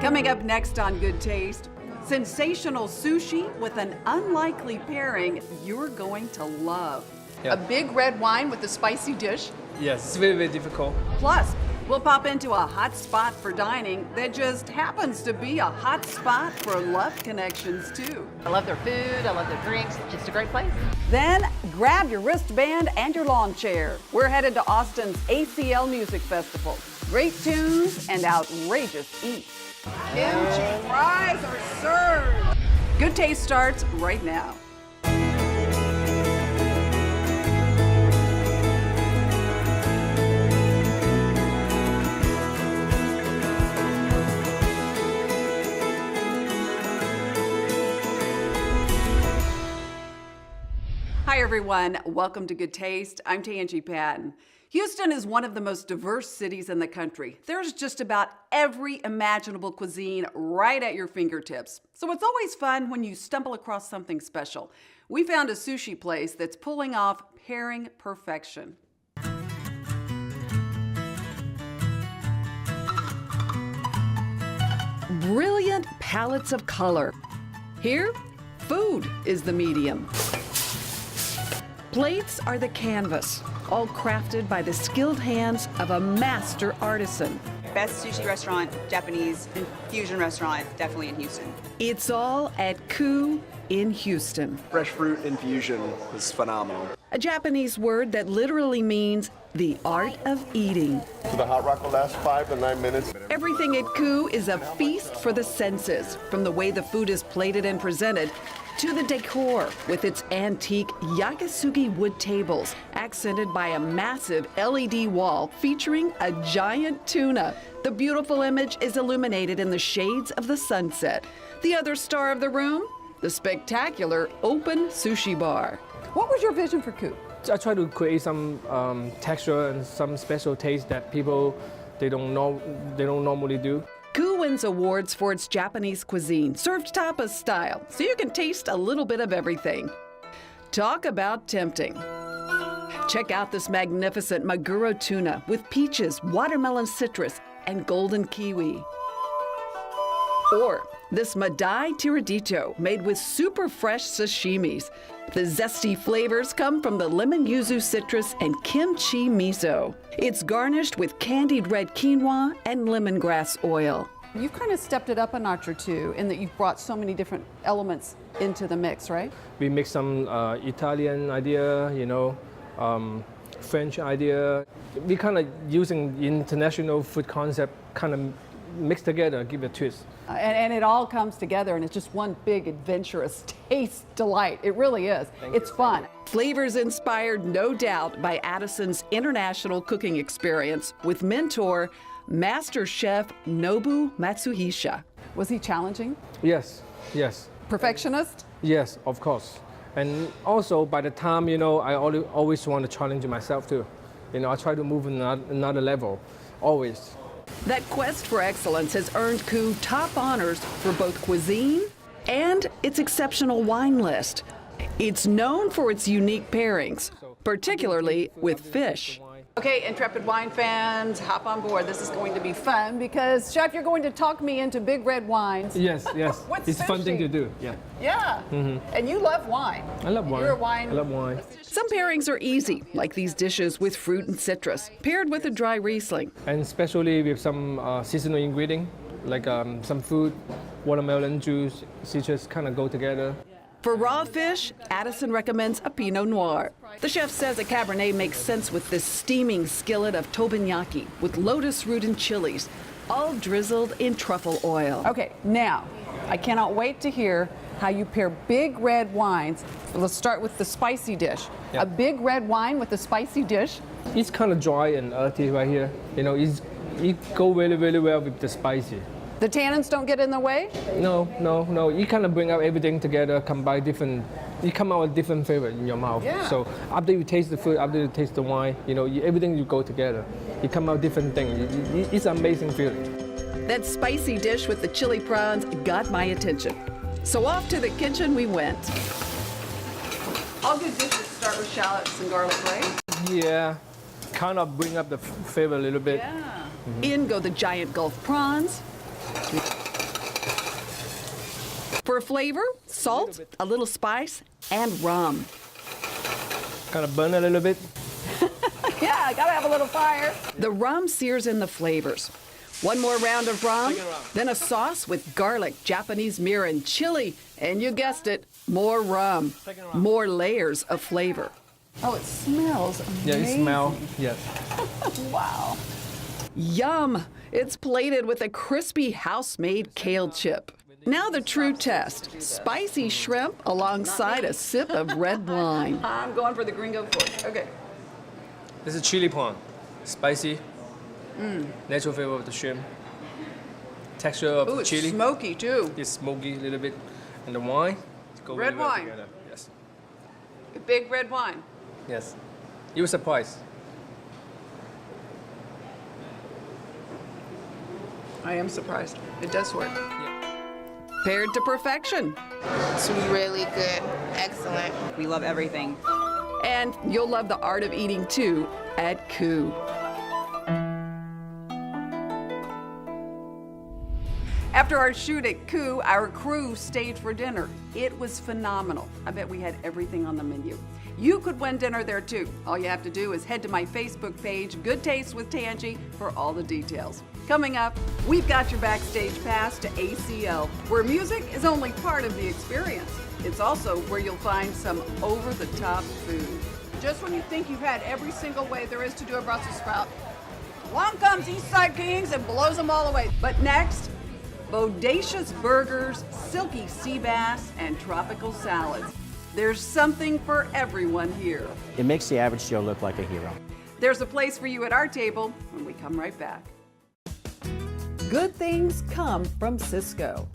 Coming up next on Good Taste, sensational sushi with an unlikely pairing you're going to love. Yeah. A big red wine with a spicy dish. Yes, it's very, very difficult. Plus, we'll pop into a hot spot for dining that just happens to be a hot spot for love connections too. I love their food, I love their drinks, it's just a great place. Then grab your wristband and your lawn chair. We're headed to Austin's ACL Music Festival. Great tunes and outrageous eats. Kimchi fries are served. Good Taste starts right now. Hi everyone, welcome to Good Taste. I'm Tanji Patton. Houston is one of the most diverse cities in the country. There's just about every imaginable cuisine right at your fingertips. So it's always fun when you stumble across something special. We found a sushi place that's pulling off pairing perfection. Brilliant palettes of color. Here, food is the medium. Plates are the canvas, all crafted by the skilled hands of a master artisan. Best sushi restaurant, Japanese fusion restaurant, definitely in Houston. It's all at KUU in Houston. Fresh fruit infusion is phenomenal. A Japanese word that literally means the art of eating. So the hot rock will last 5 to 9 minutes. Everything at KUU is a feast for the senses, from the way the food is plated and presented to the decor with its antique yakisugi wood tables, accented by a massive LED wall featuring a giant tuna. The beautiful image is illuminated in the shades of the sunset. The other star of the room, the spectacular open sushi bar. What was your vision for KUU? I try to create some texture and some special taste that people they don't normally do. KUU wins awards for its Japanese cuisine, served tapas style, so you can taste a little bit of everything. Talk about tempting. Check out this magnificent maguro tuna with peaches, watermelon citrus, and golden kiwi. Or this Madai tiradito made with super fresh sashimis. The zesty flavors come from the lemon yuzu citrus and kimchi miso. It's garnished with candied red quinoa and lemongrass oil. You've kind of stepped it up a notch or two in that you've brought so many different elements into the mix, right? We mix some Italian idea, French idea. We kind of using international food concept, kind of mix together, give it a twist. And it all comes together and it's just one big adventurous taste delight. It really is. It's fun. Flavors inspired, no doubt, by Addison's international cooking experience with mentor, Master Chef Nobu Matsuhisha. Was he challenging? Yes. Perfectionist? Yes, of course. And also, by the time, I always want to challenge myself too. I try to move another level, always. That quest for excellence has earned KUU top honors for both cuisine and its exceptional wine list. It's known for its unique pairings, particularly with fish. Okay, intrepid wine fans, hop on board. This is going to be fun because, Chef, you're going to talk me into big red wines. Yes. With It's a fun thing sushi. to do, yeah. Yeah, and you love wine. I love wine. You're a wine. I love wine. Some pairings are easy, like these dishes with fruit and citrus, paired with a dry Riesling. And especially with some seasonal ingredient, like some fruit, watermelon juice, citrus kind of go together. For raw fish, Addison recommends a Pinot Noir. The chef says a Cabernet makes sense with this steaming skillet of teppanyaki with lotus root and chilies, all drizzled in truffle oil. Okay, now, I cannot wait to hear how you pair big red wines. Let's start with the spicy dish. Yeah. A big red wine with a spicy dish. It's kind of dry and earthy right here. It go really, really well with the spicy. The tannins don't get in the way? No. You kind of bring out everything together, combine different. You come out with different flavor in your mouth. Yeah. So after you taste the food, after you taste the wine, everything you go together. You come out different thing. It's an amazing feeling. That spicy dish with the chili prawns got my attention. So off to the kitchen we went. All good dishes start with shallots and garlic, right? Yeah, kind of bring up the flavor a little bit. Yeah. In go the giant Gulf prawns. For flavor, salt, a little spice, and rum. Kind of burn a little bit. Yeah, gotta have a little fire. The rum sears in the flavors. One more round of rum, then a sauce with garlic, Japanese mirin, chili, and you guessed it, more rum, more layers of flavor. Oh, it smells amazing. Yeah, it smells, yes. Wow. Yum! It's plated with a crispy house-made kale chip. Now the true test. Spicy shrimp alongside a sip of red wine. I'm going for the gringo fork. Okay. This is chili prawn. Spicy. Natural flavor of the shrimp. Texture of the chili. It's smoky too. It's smoky a little bit. And the wine. Go Red really well wine. together. Yes. A big red wine. Yes. You were surprised. I am surprised. It does work. Paired to perfection. It's really good. Excellent. We love everything. And you'll love the art of eating too at KUU. After our shoot at KUU, our crew stayed for dinner. It was phenomenal. I bet we had everything on the menu. You could win dinner there too. All you have to do is head to my Facebook page, Goodtaste with Tanji, for all the details. Coming up, we've got your backstage pass to ACL, where music is only part of the experience. It's also where you'll find some over-the-top food. Just when you think you've had every single way there is to do a Brussels sprout, along comes East Side Kings and blows them all away. But next, bodacious burgers, silky sea bass, and tropical salads. There's something for everyone here. It makes the average Joe look like a hero. There's a place for you at our table when we come right back. Good things come from Cisco.